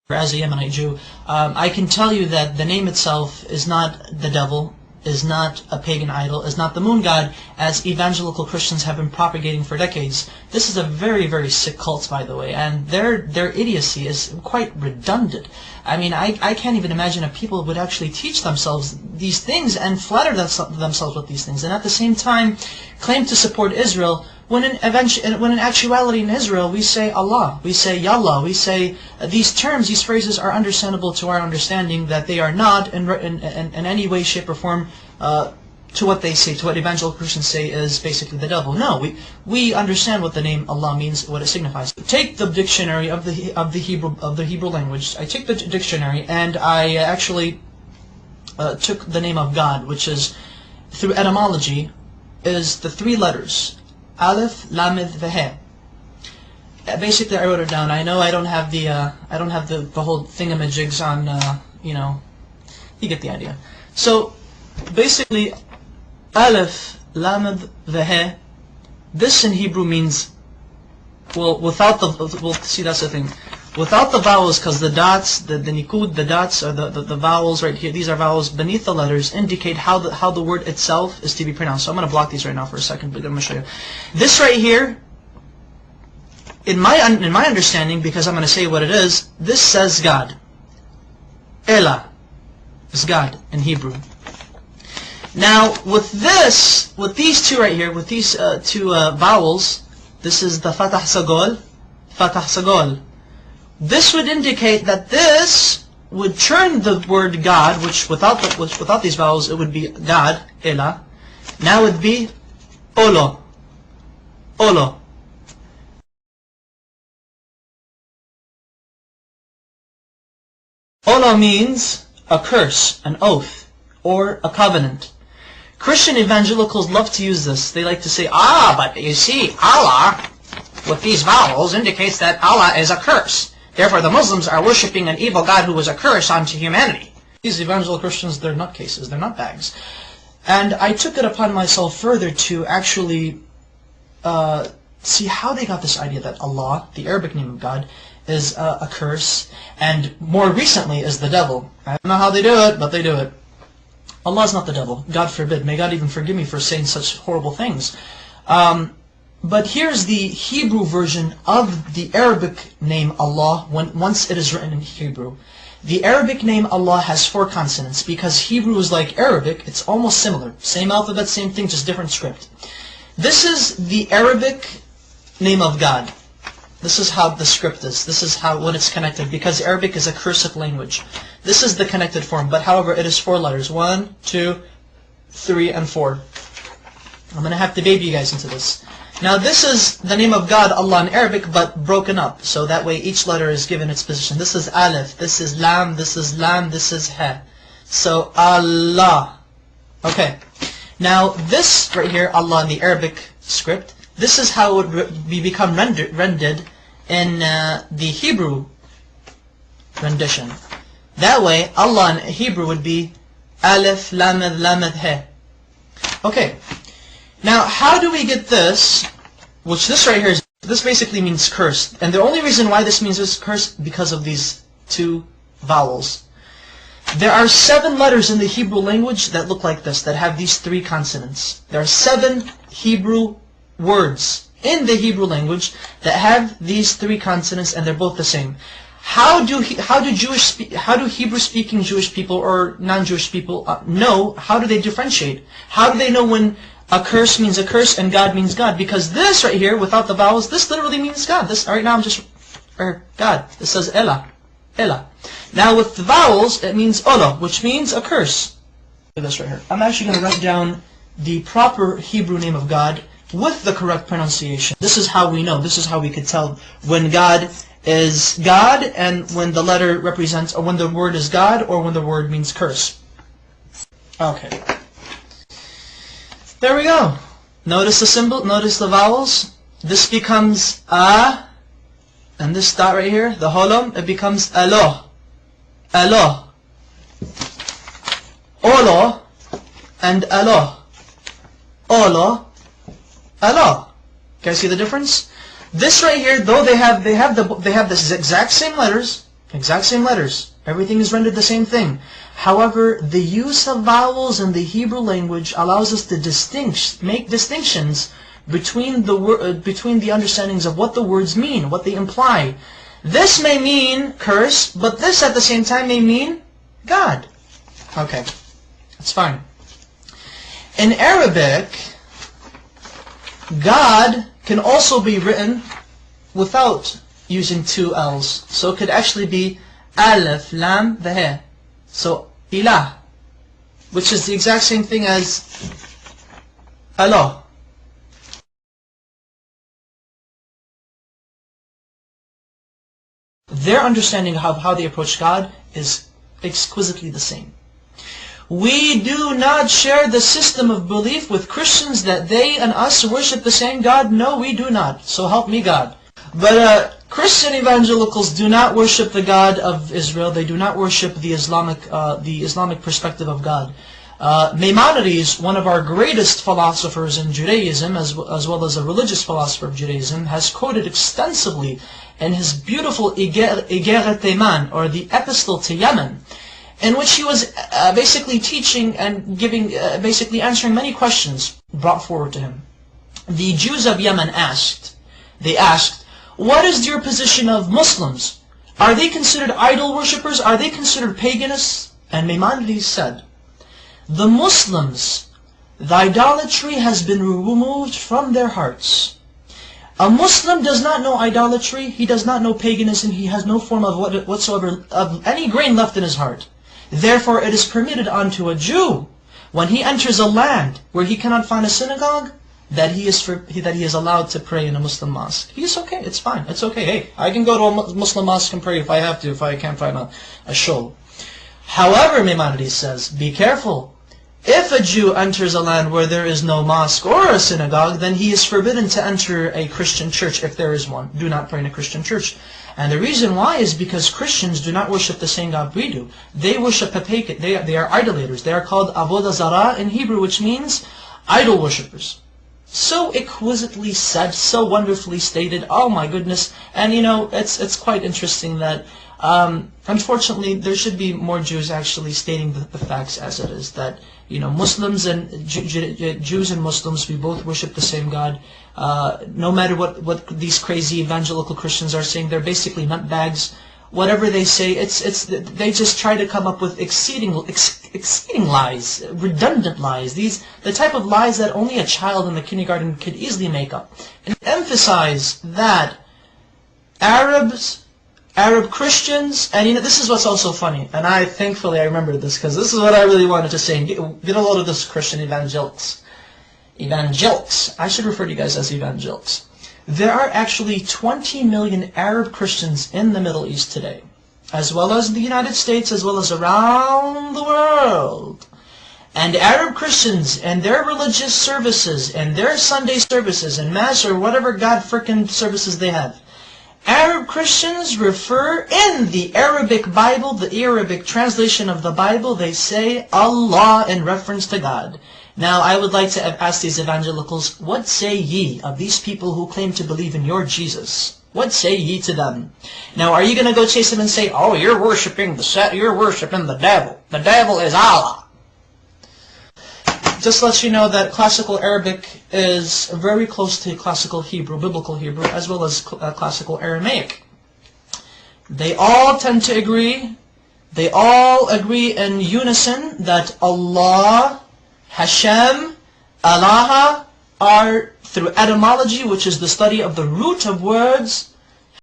as a Yemenite Jew, I can tell you that the name itself is not the devil, is not a pagan idol, is not the moon god, as evangelical Christians have been propagating for decades. This is a very, very sick cult, by the way, and their idiocy is quite redundant. I mean, I can't even imagine if people would actually teach themselves these things and flatter themselves with these things, and at the same time claim to support Israel, when in actuality in Israel we say Allah, we say Yallah, we say these terms, these phrases are understandable to our understanding, that they are not in any way, shape or form to what they say, to what evangelical Christians say is basically the devil. No, we understand what the name Allah means, what it signifies. Take the dictionary of the Hebrew language. I take the dictionary and I actually took the name of God, which is, through etymology, is the three letters Aleph, Lamed, Veh. Basically, I wrote it down. I know I don't have the whole thingamajigs on, you know, you get the idea. So basically, Aleph, Lamed, Veh. This in Hebrew means, well, without the, well, see, that's the thing. Without the vowels, because the dots, the nikud, the dots, or the vowels right here, these are vowels beneath the letters, indicate how the word itself is to be pronounced. So I'm going to block these right now for a second, but I'm going to show you. This right here, in my understanding, because I'm going to say what it is, this says God. Elah is God in Hebrew. Now, with these two right here, with these two vowels, this is the Fatah Sagol, Fatah Sagol. This would indicate that this would turn the word God, which without these vowels it would be God, Elah. Now it would be Olo, Olo. Olo means a curse, an oath, or a covenant. Christian evangelicals love to use this. They like to say, but you see, Allah, with these vowels, indicates that Allah is a curse. Therefore, the Muslims are worshipping an evil God who was a curse onto humanity. These evangelical Christians, they're nutcases, they're nutbags. And I took it upon myself further to actually see how they got this idea that Allah, the Arabic name of God, is a curse, and more recently is the devil. I don't know how they do it, but they do it. Allah is not the devil. God forbid. May God even forgive me for saying such horrible things. But here's the Hebrew version of the Arabic name Allah once it is written in Hebrew. The Arabic name Allah has 4 consonants because Hebrew is like Arabic. It's almost similar. Same alphabet, same thing, just different script. This is the Arabic name of God. This is how the script is. This is when it's connected, because Arabic is a cursive language. This is the connected form, but however it is 4 letters. 1, 2, 3, and 4. I'm going to have to baby you guys into this. Now this is the name of God, Allah in Arabic, but broken up. So that way each letter is given its position. This is Aleph, this is Lam, this is Lam, this is He. So Allah. Okay. Now this right here, Allah in the Arabic script, this is how it would become rendered in the Hebrew rendition. That way, Allah in Hebrew would be Aleph, Lamed, Lamed, He. Okay. Now, how do we get this, which this right here is, this basically means curse. And the only reason why this means this curse, because of these 2 vowels. There are 7 letters in the Hebrew language that look like this, that have these 3 consonants. There are 7 Hebrew words in the Hebrew language that have these 3 consonants, and they're both the same. How do Hebrew-speaking Jewish people or non-Jewish people know? How do they differentiate? How do they know when a curse means a curse and God means God? Because this right here, without the vowels, this literally means God. This right now I'm just God. This says Elah, Elah. Now with the vowels, it means Ola, which means a curse. Look at this right here. I'm actually going to write down the proper Hebrew name of God with the correct pronunciation. This is how we know. This is how we could tell when God is God and when the letter represents, or when the word is God, or when the word means curse. Okay. There we go. Notice the symbol, notice the vowels. This becomes A, and this dot right here, the holom, it becomes Alo. Alo. Olo and Alo. Olo, Alo. Can you see the difference? This right here, though they have the exact same letters, Exact same letters. Everything is rendered the same thing. However, the use of vowels in the Hebrew language allows us to make distinctions between the understandings of what the words mean, what they imply. This may mean curse, but this at the same time may mean God. Okay, that's fine. In Arabic, God can also be written without using two L's. So it could actually be Alif, Lam, the He. So, Ilah, which is the exact same thing as Allah. Their understanding of how they approach God is exquisitely the same. We do not share the system of belief with Christians that they and us worship the same God. No, we do not. So help me God. But Christian evangelicals do not worship the God of Israel. They do not worship the Islamic perspective of God. Maimonides, one of our greatest philosophers in Judaism, as well as a religious philosopher of Judaism, has quoted extensively in his beautiful Igeret Tayman, or the Epistle to Yemen, in which he was basically teaching and giving, basically answering many questions brought forward to him. The Jews of Yemen asked, what is your position of Muslims? Are they considered idol worshippers? Are they considered paganists? And Maimonides said, the Muslims, the idolatry has been removed from their hearts. A Muslim does not know idolatry, he does not know paganism, he has no form of whatsoever of any grain left in his heart. Therefore it is permitted unto a Jew, when he enters a land where he cannot find a synagogue, that he is allowed to pray in a Muslim mosque. He's okay, it's fine, it's okay. Hey, I can go to a Muslim mosque and pray if I have to, if I can't find a shul. However, Maimonides says, be careful. If a Jew enters a land where there is no mosque or a synagogue, then he is forbidden to enter a Christian church if there is one. Do not pray in a Christian church. And the reason why is because Christians do not worship the same God we do. They worship a pagan. They are idolaters. They are called Avodah Zarah in Hebrew, which means idol worshippers. So exquisitely said, so wonderfully stated. Oh my goodness! And you know, it's quite interesting that unfortunately there should be more Jews actually stating the facts as it is. That you know, Muslims and Jews and Muslims, we both worship the same God. No matter what these crazy evangelical Christians are saying, they're basically nutbags. Whatever they say, they just try to come up with exceeding lies, redundant lies. The type of lies that only a child in the kindergarten could easily make up. And emphasize that Arab Christians, and you know, this is what's also funny, and thankfully I remember this, because this is what I really wanted to say, and get a load of this, Christian evangelics. I should refer to you guys as evangelics. There are actually 20 million Arab Christians in the Middle East today, as well as in the United States, as well as around the world. And Arab Christians and their religious services, and their Sunday services, and Mass, or whatever God frickin' services they have, Arab Christians refer in the Arabic Bible, the Arabic translation of the Bible, they say Allah in reference to God. Now, I would like to ask these evangelicals, what say ye of these people who claim to believe in your Jesus? What say ye to them? Now, are you going to go chase them and say, oh, you're worshiping the devil. The devil is Allah. Just let you know that classical Arabic is very close to classical Hebrew, biblical Hebrew, as well as classical Aramaic. They all tend to agree, they all agree in unison that Allah, Hashem, Allah are, through etymology, which is the study of the root of words,